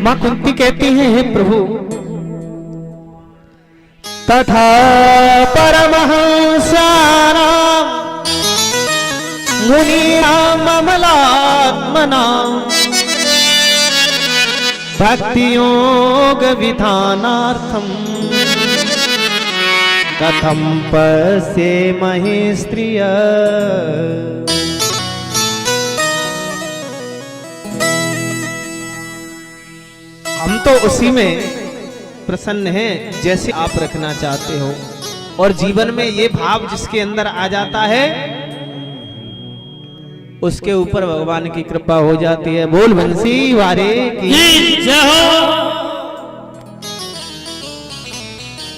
मां कुंती कहती हैं, हे प्रभु, तथा परमहंसानां मुनीनां अमलात्मनां भक्ति योग विधानार्थं कथं पश्येमहि स्त्रिय। हम तो उसी में प्रसन्न हैं जैसे आप रखना चाहते हो, और जीवन में ये भाव जिसके अंदर आ जाता है उसके ऊपर भगवान की कृपा हो जाती है। बोल बंसी वारे की जय हो।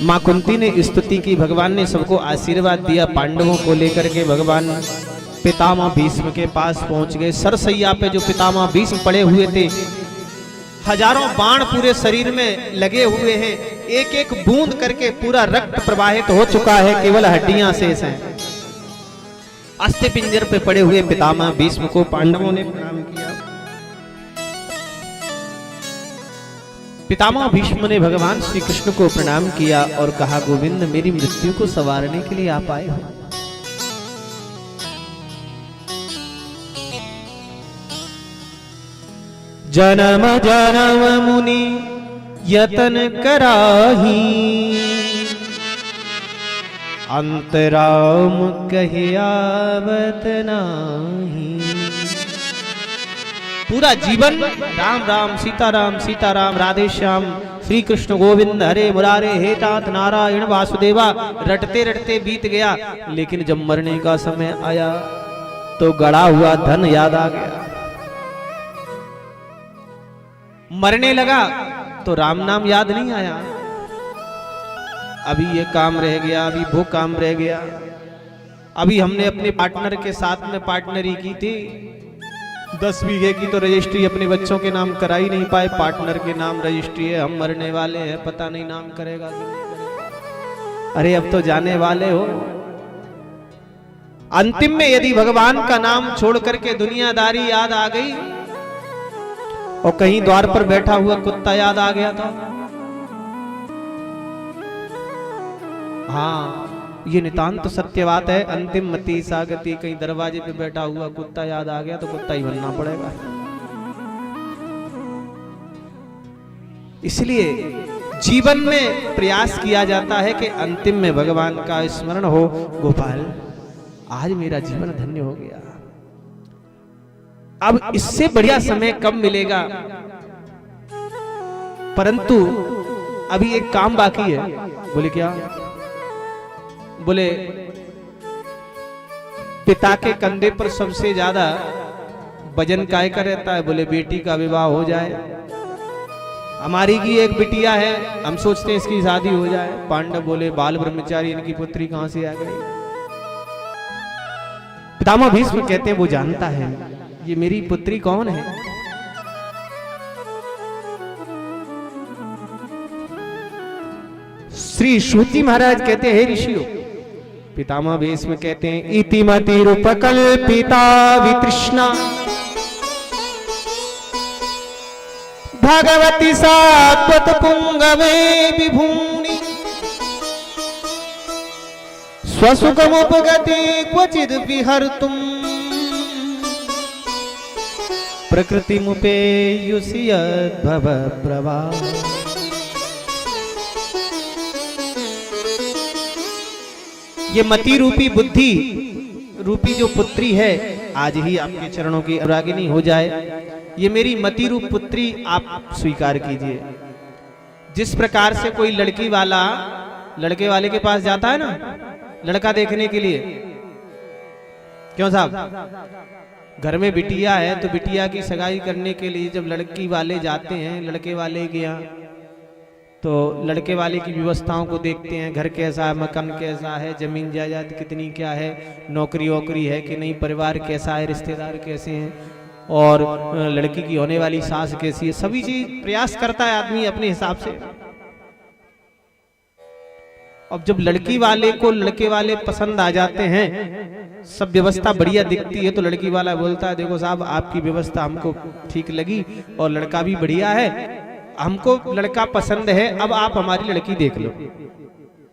मां कुंती ने स्तुति की, भगवान ने सबको आशीर्वाद दिया। पांडवों को लेकर के भगवान पितामह भीष्म के पास पहुंच गए। सरसैया पे जो पितामह भीष्म पड़े हुए थे, हजारों बाण पूरे शरीर में लगे हुए हैं, एक एक बूंद करके पूरा रक्त प्रवाहित हो चुका है, केवल हड्डियां शेष हैं। अस्थि पिंजर पे पड़े हुए पितामह भीष्म को पांडवों ने प्रणाम किया। पितामह भीष्म ने भगवान श्री कृष्ण को प्रणाम किया और कहा, गोविंद, मेरी मृत्यु को संवारने के लिए आप आए हो। जन्म जन्म मुनि यतन कराही, अंतराम कहियावत नाही। पूरा जीवन राम राम सीताराम सीताराम राधे श्याम श्री कृष्ण गोविंद हरे मुरारे हे तात नारायण वासुदेवा रटते रटते बीत गया। लेकिन जब मरने का समय आया तो गड़ा हुआ धन याद आ गया। मरने लगा तो राम नाम याद नहीं आया। अभी ये काम रह गया, अभी वो काम रह गया। अभी हमने अपने पार्टनर के साथ में पार्टनरी की थी, 10 बीघे की तो रजिस्ट्री अपने बच्चों के नाम करा ही नहीं पाए। पार्टनर के नाम रजिस्ट्री है, हम मरने वाले हैं, पता नहीं नाम करेगा कि नहीं करेगा। अरे अब तो जाने वाले हो। अंतिम में यदि भगवान का नाम छोड़ करके दुनियादारी याद आ गई और कहीं द्वार पर बैठा हुआ कुत्ता याद आ गया था, हाँ ये नितांत सत्य बात है। अंतिम मति सागति, कहीं दरवाजे पे बैठा हुआ कुत्ता याद आ गया तो कुत्ता ही बनना पड़ेगा। इसलिए जीवन में प्रयास किया जाता है कि अंतिम में भगवान का स्मरण हो। गोपाल, आज मेरा जीवन धन्य हो गया, अब इससे बढ़िया समय कब मिलेगा। परंतु अभी एक काम बाकी है। बोले क्या? बोले पिता के कंधे पर सबसे ज्यादा वजन काय का रहता है? बोले बेटी का विवाह हो जाए। हमारी की एक बिटिया है, हम सोचते हैं इसकी शादी हो जाए। पांडव बोले बाल ब्रह्मचारी, इनकी पुत्री कहां से आ गई? पितामह भीष्म कहते हैं वो जानता है ये मेरी पुत्री कौन है। श्री श्रुति महाराज कहते हैं, हे ऋषियों, पितामह भीष्म कहते हैं, इतिमति रूपकल्पिता वितृष्णा भगवती सात्वत पुंगवे विभूनि स्वसुखमुपगति क्वचिद विहर्तुम् प्रकृतिमुपेयुषि यद्भव प्रवाह। ये मति रूपी बुद्धि रूपी जो पुत्री है, आज ही आपके चरणों की अनुरागिनी हो जाए। ये मेरी मति रूप पुत्री आप स्वीकार कीजिए। जिस प्रकार से कोई लड़की वाला लड़के वाले के पास जाता है ना लड़का देखने के लिए, क्यों साहब? घर में बिटिया है तो बिटिया की सगाई करने के लिए जब लड़की वाले जाते हैं लड़के वाले के यहाँ, तो लड़के वाले की व्यवस्थाओं को देखते हैं। घर कैसा है, मकान कैसा है, जमीन जायदाद कितनी क्या है, नौकरी वोकरी है कि नहीं, परिवार कैसा है, रिश्तेदार कैसे हैं, और लड़की की होने वाली सास कैसी है, सभी चीज प्रयास करता है आदमी अपने हिसाब से। अब जब लड़की वाले को लड़के वाले पसंद आ जाते हैं, सब व्यवस्था बढ़िया दिखती है, तो लड़की वाला बोलता है देखो साहब आपकी व्यवस्था हमको ठीक लगी और लड़का भी बढ़िया है, हमको लड़का पसंद है, अब आप हमारी लड़की देख लो।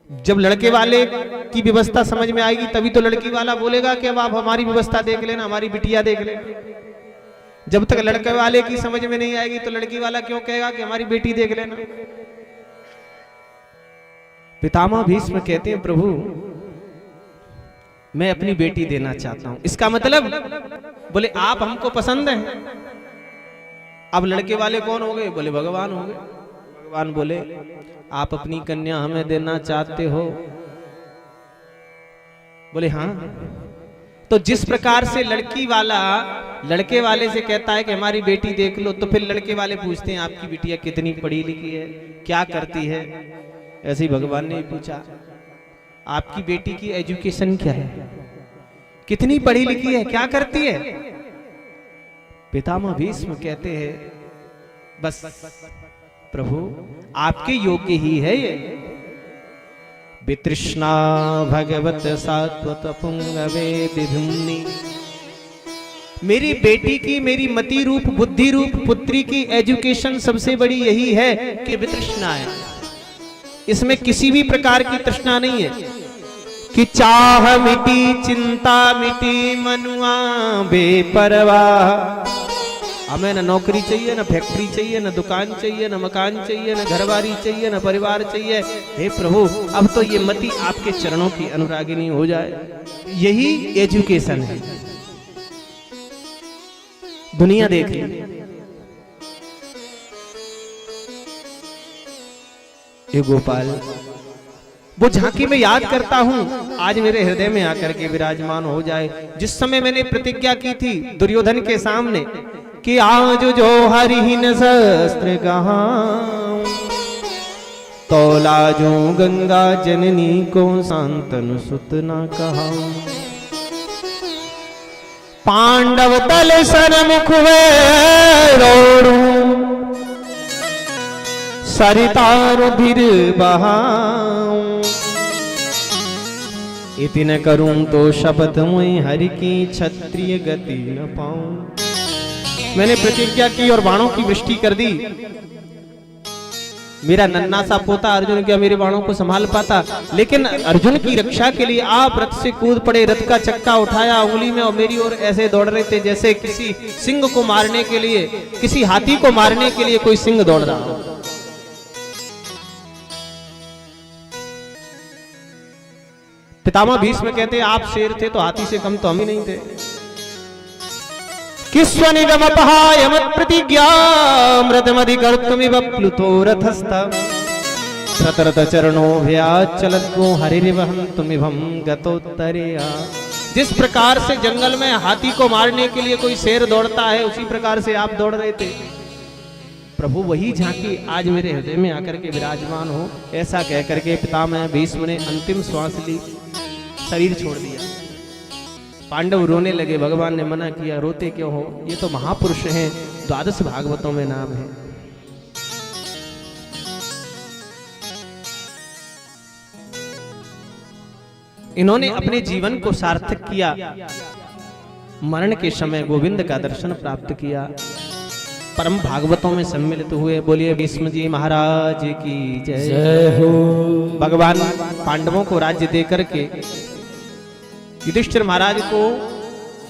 जब लड़के वाले की व्यवस्था समझ में आएगी तभी तो लड़की वाला बोलेगा कि अब आप हमारी व्यवस्था देख लेना, हमारी बिटिया देख लेना। जब तक लड़के वाले की समझ में नहीं आएगी तो लड़की वाला क्यों कहेगा कि हमारी बेटी देख लेना। पितामह भीष्म कहते हैं, प्रभु मैं अपनी बेटी देना चाहता हूं। इसका मतलब बोले आप हमको पसंद हैं। अब लड़के वाले कौन हो गए? बोले भगवान हो गए। भगवान बोले आप अपनी कन्या हमें देना चाहते हो? बोले हाँ। तो जिस प्रकार से लड़की वाला लड़के वाले से कहता है कि हमारी बेटी देख लो, तो फिर लड़के वाले पूछते हैं आपकी बिटिया कितनी पढ़ी लिखी है, क्या करती है? ऐसे ही भगवान ने पूछा आपकी बेटी की एजुकेशन क्या है, कितनी पढ़ी लिखी है, क्या करती है? पितामह भीष्म कहते हैं बस प्रभु आपके योग्य ही है ये। वितृष्णा भगवत सात्वत पुंगवे विधुम्नि। मेरी बेटी की, मेरी मति रूप बुद्धि रूप पुत्री की एजुकेशन सबसे बड़ी यही है कि वितृष्णा है, इसमें किसी भी प्रकार की तृष्णा नहीं है कि चाह मिटी चिंता मिटी मनुआ बेपरवाह। हमें न नौकरी चाहिए, न फैक्ट्री चाहिए, न दुकान चाहिए, न मकान चाहिए, न घरबारी चाहिए, न परिवार चाहिए। हे प्रभु अब तो ये मति आपके चरणों की अनुरागिनी हो जाए, यही एजुकेशन है। दुनिया देख ली, ये गोपाल वो झांकी में याद करता हूं, आज मेरे हृदय में आकर के विराजमान हो जाए। जिस समय मैंने प्रतिज्ञा की थी दुर्योधन के सामने कि आज जो हरिहीन शस्त्र गहाऊं, तौला जो गंगा जननी को शांतनु सुत न कहाऊं। पांडव तल सन्मुख रोड़ू, सरिता रुधिर बहाऊं। इतने करूं तो शपथ मुई हरि की क्षत्रिय गति न पाऊं। मैंने प्रतिज्ञा की और बाणों की वृष्टि कर दी। मेरा नन्हा सा पोता अर्जुन क्या मेरे बाणों को संभाल पाता, लेकिन अर्जुन की रक्षा के लिए आप रथ से कूद पड़े, रथ का चक्का उठाया उंगली में और मेरी ओर ऐसे दौड़ रहे थे जैसे किसी सिंह को मारने के लिए, किसी हाथी को मारने के लिए कोई सिंह दौड़ रहा हो। पितामह भीष्म कहते आप शेर थे तो हाथी से कम तो हम ही नहीं थे। किस्वनिगम अपहाय मत प्रतिज्ञा मृतमधिकर्तुमिव प्लुतो रथस्थ। रतरत चरणो भया चलत गो हरिरिवहं तुमिभं गतोत्तरेया। जिस प्रकार से जंगल में हाथी को मारने के लिए कोई शेर दौड़ता है, उसी प्रकार से आप दौड़ रहे थे। प्रभु वही झांकी आज मेरे हृदय में आकर के विराजमान हो। ऐसा कहकर के पितामह भीष्म ने अंतिम श्वास ली, शरीर छोड़ दिया। पांडव रोने लगे, भगवान ने मना किया, रोते क्यों हो, ये तो महापुरुष हैं, 12 भागवतों में नाम है। इन्होंने अपने जीवन को सार्थक किया, मरण के समय गोविंद का दर्शन प्राप्त किया, परम भागवतों में सम्मिलित हुए। बोलिए भीष्म जी महाराज की जय हो। भगवान पांडवों को राज्य देकर के युधिष्ठिर महाराज को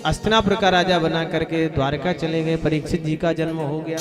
हस्तिनापुर का राजा बना करके द्वारका चले गए। परीक्षित जी का जन्म हो गया।